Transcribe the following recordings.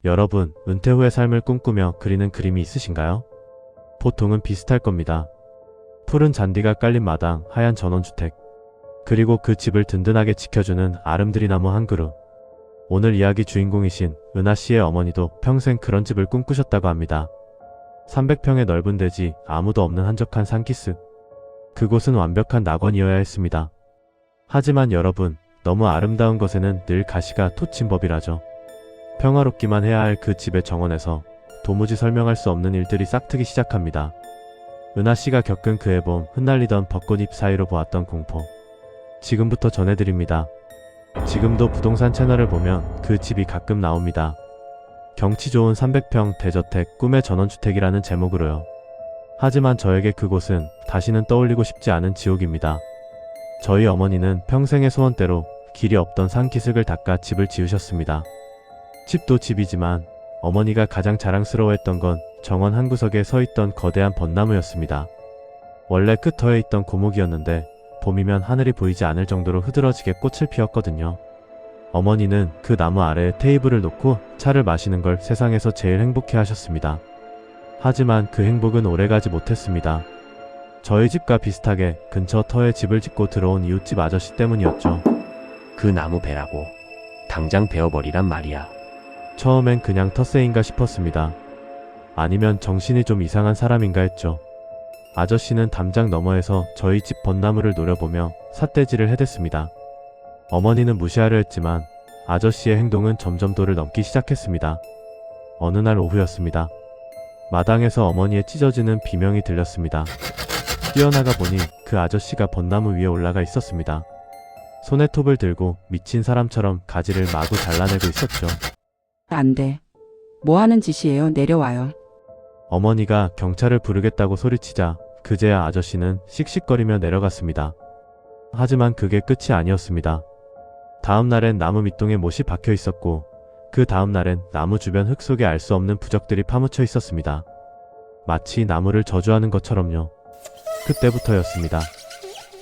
여러분, 은퇴 후의 삶을 꿈꾸며 그리는 그림이 있으신가요? 보통은 비슷할 겁니다. 푸른 잔디가 깔린 마당, 하얀 전원주택, 그리고 그 집을 든든하게 지켜주는 아름드리나무 한 그루. 오늘 이야기 주인공이신 은하 씨의 어머니도 평생 그런 집을 꿈꾸셨다고 합니다. 300평의 넓은 대지, 아무도 없는 한적한 산기슭. 그곳은 완벽한 낙원이어야 했습니다. 하지만 여러분, 너무 아름다운 것에는 늘 가시가 토친 법이라죠. 평화롭기만 해야 할 그 집의 정원에서 도무지 설명할 수 없는 일들이 싹트기 시작합니다. 은하 씨가 겪은 그해 봄, 흩날리던 벚꽃잎 사이로 보았던 공포. 지금부터 전해드립니다. 지금도 부동산 채널을 보면 그 집이 가끔 나옵니다. 경치 좋은 300평 대저택 꿈의 전원주택이라는 제목으로요. 하지만 저에게 그곳은 다시는 떠올리고 싶지 않은 지옥입니다. 저희 어머니는 평생의 소원대로 길이 없던 산기슭을 닦아 집을 지으셨습니다. 집도 집이지만 어머니가 가장 자랑스러워했던 건 정원 한 구석에 서있던 거대한 벚나무였습니다. 원래 끝터에 있던 고목이었는데 봄이면 하늘이 보이지 않을 정도로 흐드러지게 꽃을 피웠거든요. 어머니는 그 나무 아래에 테이블을 놓고 차를 마시는 걸 세상에서 제일 행복해 하셨습니다. 하지만 그 행복은 오래가지 못했습니다. 저희 집과 비슷하게 근처 터에 집을 짓고 들어온 이웃집 아저씨 때문이었죠. 그 나무 베라고 당장 베어버리란 말이야. 처음엔 그냥 텃세인가 싶었습니다. 아니면 정신이 좀 이상한 사람인가 했죠. 아저씨는 담장 너머에서 저희 집 벚나무를 노려보며 삿대질을 해댔습니다. 어머니는 무시하려 했지만 아저씨의 행동은 점점 도를 넘기 시작했습니다. 어느 날 오후였습니다. 마당에서 어머니의 찢어지는 비명이 들렸습니다. 뛰어나가 보니 그 아저씨가 벚나무 위에 올라가 있었습니다. 손에 톱을 들고 미친 사람처럼 가지를 마구 잘라내고 있었죠. 안 돼. 뭐 하는 짓이에요? 내려와요. 어머니가 경찰을 부르겠다고 소리치자 그제야 아저씨는 씩씩거리며 내려갔습니다. 하지만 그게 끝이 아니었습니다. 다음 날엔 나무 밑동에 못이 박혀 있었고 그 다음 날엔 나무 주변 흙 속에 알 수 없는 부적들이 파묻혀 있었습니다. 마치 나무를 저주하는 것처럼요. 그때부터였습니다.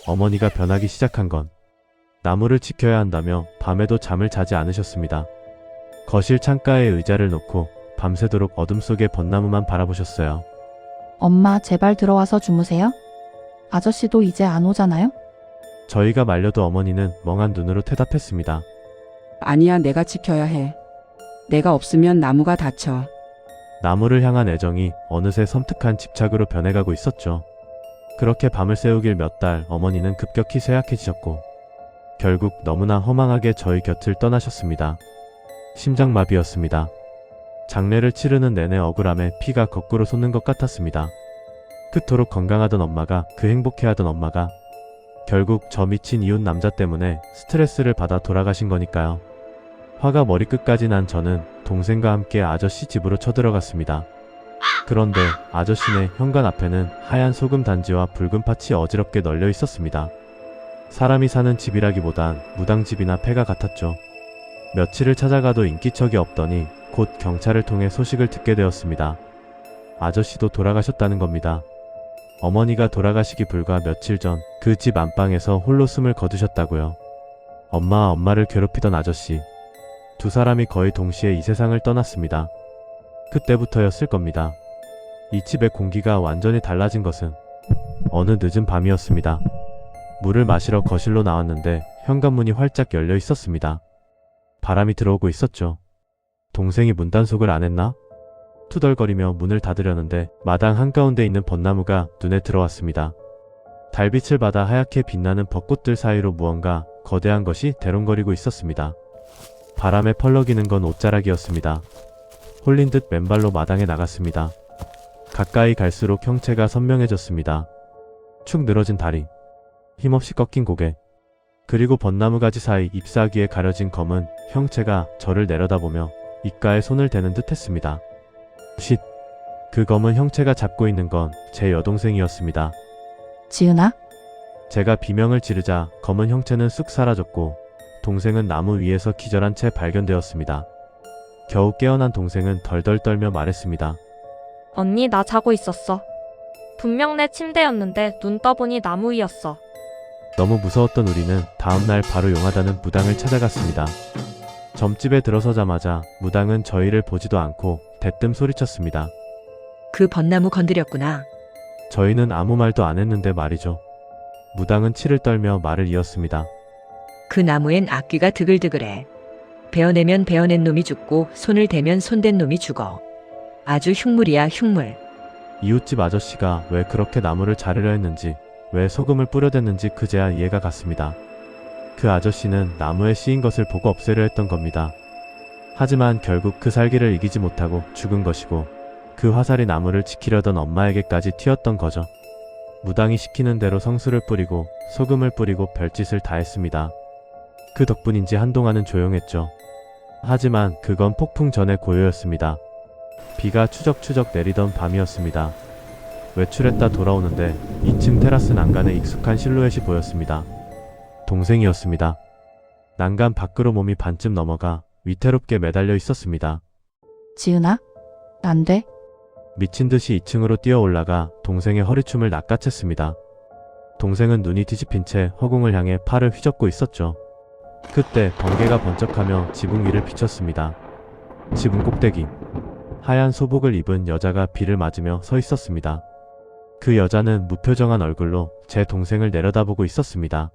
어머니가 변하기 시작한 건 나무를 지켜야 한다며 밤에도 잠을 자지 않으셨습니다. 거실 창가에 의자를 놓고 밤새도록 어둠 속의 벚나무만 바라보셨어요. 엄마, 제발 들어와서 주무세요? 아저씨도 이제 안 오잖아요? 저희가 말려도 어머니는 멍한 눈으로 대답했습니다. 아니야, 내가 지켜야 해. 내가 없으면 나무가 다쳐. 나무를 향한 애정이 어느새 섬뜩한 집착으로 변해가고 있었죠. 그렇게 밤을 새우길 몇 달 어머니는 급격히 쇠약해지셨고 결국 너무나 허망하게 저희 곁을 떠나셨습니다. 심장마비였습니다. 장례를 치르는 내내 억울함에 피가 거꾸로 솟는 것 같았습니다. 그토록 건강하던 엄마가, 그 행복해하던 엄마가 결국 저 미친 이웃 남자 때문에 스트레스를 받아 돌아가신 거니까요. 화가 머리끝까지 난 저는 동생과 함께 아저씨 집으로 쳐들어갔습니다. 그런데 아저씨네 현관 앞에는 하얀 소금 단지와 붉은 팥이 어지럽게 널려 있었습니다. 사람이 사는 집이라기보단 무당집이나 폐가 같았죠. 며칠을 찾아가도 인기척이 없더니 곧 경찰을 통해 소식을 듣게 되었습니다. 아저씨도 돌아가셨다는 겁니다. 어머니가 돌아가시기 불과 며칠 전 그 집 안방에서 홀로 숨을 거두셨다고요. 엄마를 괴롭히던 아저씨. 두 사람이 거의 동시에 이 세상을 떠났습니다. 그때부터였을 겁니다. 이 집의 공기가 완전히 달라진 것은 어느 늦은 밤이었습니다. 물을 마시러 거실로 나왔는데 현관문이 활짝 열려 있었습니다. 바람이 들어오고 있었죠. 동생이 문단속을 안 했나? 투덜거리며 문을 닫으려는데 마당 한가운데 있는 벚나무가 눈에 들어왔습니다. 달빛을 받아 하얗게 빛나는 벚꽃들 사이로 무언가 거대한 것이 대롱거리고 있었습니다. 바람에 펄럭이는 건 옷자락이었습니다. 홀린 듯 맨발로 마당에 나갔습니다. 가까이 갈수록 형체가 선명해졌습니다. 축 늘어진 다리, 힘없이 꺾인 고개, 그리고 벚나무 가지 사이 잎사귀에 가려진 검은 형체가 저를 내려다보며 입가에 손을 대는 듯 했습니다. 쉿! 그 검은 형체가 잡고 있는 건 제 여동생이었습니다. 지은아? 제가 비명을 지르자 검은 형체는 쑥 사라졌고 동생은 나무 위에서 기절한 채 발견되었습니다. 겨우 깨어난 동생은 덜덜 떨며 말했습니다. 언니, 나 자고 있었어. 분명 내 침대였는데 눈 떠보니 나무 위였어. 너무 무서웠던 우리는 다음날 바로 용하다는 무당을 찾아갔습니다. 점집에 들어서자마자 무당은 저희를 보지도 않고 대뜸 소리쳤습니다. 그 벚나무 건드렸구나. 저희는 아무 말도 안 했는데 말이죠. 무당은 치를 떨며 말을 이었습니다. 그 나무엔 악귀가 드글드글해. 베어내면 베어낸 놈이 죽고 손을 대면 손댄 놈이 죽어. 아주 흉물이야 흉물. 이웃집 아저씨가 왜 그렇게 나무를 자르려 했는지, 왜 소금을 뿌려댔는지 그제야 이해가 갔습니다. 그 아저씨는 나무에 씌인 것을 보고 없애려 했던 겁니다. 하지만 결국 그 살기를 이기지 못하고 죽은 것이고, 그 화살이 나무를 지키려던 엄마에게까지 튀었던 거죠. 무당이 시키는 대로 성수를 뿌리고 소금을 뿌리고 별짓을 다 했습니다. 그 덕분인지 한동안은 조용했죠. 하지만 그건 폭풍 전의 고요였습니다. 비가 추적추적 내리던 밤이었습니다. 외출했다 돌아오는데 2층 테라스 난간에 익숙한 실루엣이 보였습니다. 동생이었습니다. 난간 밖으로 몸이 반쯤 넘어가 위태롭게 매달려 있었습니다. 지은아? 안 돼. 미친 듯이 2층으로 뛰어 올라가 동생의 허리춤을 낚아챘습니다. 동생은 눈이 뒤집힌 채 허공을 향해 팔을 휘젓고 있었죠. 그때 번개가 번쩍하며 지붕 위를 비쳤습니다. 지붕 꼭대기. 하얀 소복을 입은 여자가 비를 맞으며 서 있었습니다. 그 여자는 무표정한 얼굴로 제 동생을 내려다보고 있었습니다.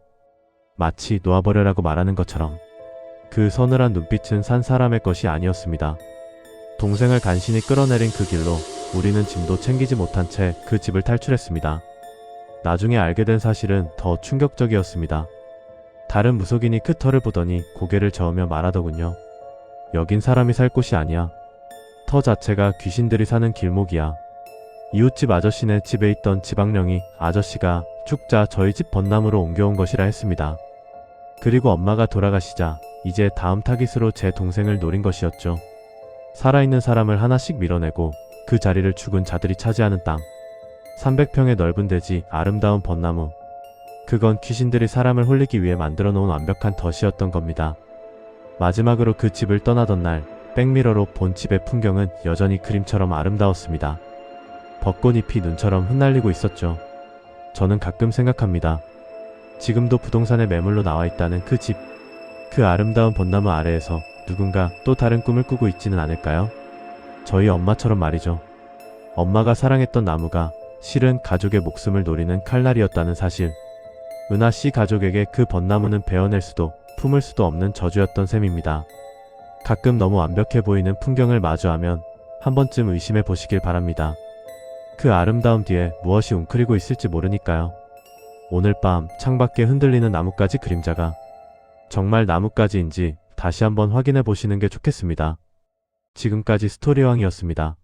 마치 놓아버려라고 말하는 것처럼. 그 서늘한 눈빛은 산 사람의 것이 아니었습니다. 동생을 간신히 끌어내린 그 길로 우리는 짐도 챙기지 못한 채 그 집을 탈출했습니다. 나중에 알게 된 사실은 더 충격적이었습니다. 다른 무속인이 그 터를 보더니 고개를 저으며 말하더군요. 여긴 사람이 살 곳이 아니야. 터 자체가 귀신들이 사는 길목이야. 이웃집 아저씨네 집에 있던 지방령이 아저씨가 죽자 저희 집 벚나무로 옮겨온 것이라 했습니다. 그리고 엄마가 돌아가시자 이제 다음 타깃으로 제 동생을 노린 것이었죠. 살아있는 사람을 하나씩 밀어내고 그 자리를 죽은 자들이 차지하는 땅. 300평의 넓은 대지, 아름다운 벚나무. 그건 귀신들이 사람을 홀리기 위해 만들어 놓은 완벽한 덫이었던 겁니다. 마지막으로 그 집을 떠나던 날, 백미러로 본 집의 풍경은 여전히 그림처럼 아름다웠습니다. 벚꽃잎이 눈처럼 흩날리고 있었죠. 저는 가끔 생각합니다. 지금도 부동산에 매물로 나와 있다는 그 집. 그 아름다운 벚나무 아래에서 누군가 또 다른 꿈을 꾸고 있지는 않을까요? 저희 엄마처럼 말이죠. 엄마가 사랑했던 나무가 실은 가족의 목숨을 노리는 칼날이었다는 사실. 은하 씨 가족에게 그 벚나무는 베어낼 수도 품을 수도 없는 저주였던 셈입니다. 가끔 너무 완벽해 보이는 풍경을 마주하면 한 번쯤 의심해 보시길 바랍니다. 그 아름다움 뒤에 무엇이 웅크리고 있을지 모르니까요. 오늘 밤 창밖에 흔들리는 나뭇가지 그림자가 정말 나뭇가지인지 다시 한번 확인해 보시는 게 좋겠습니다. 지금까지 스토리왕이었습니다.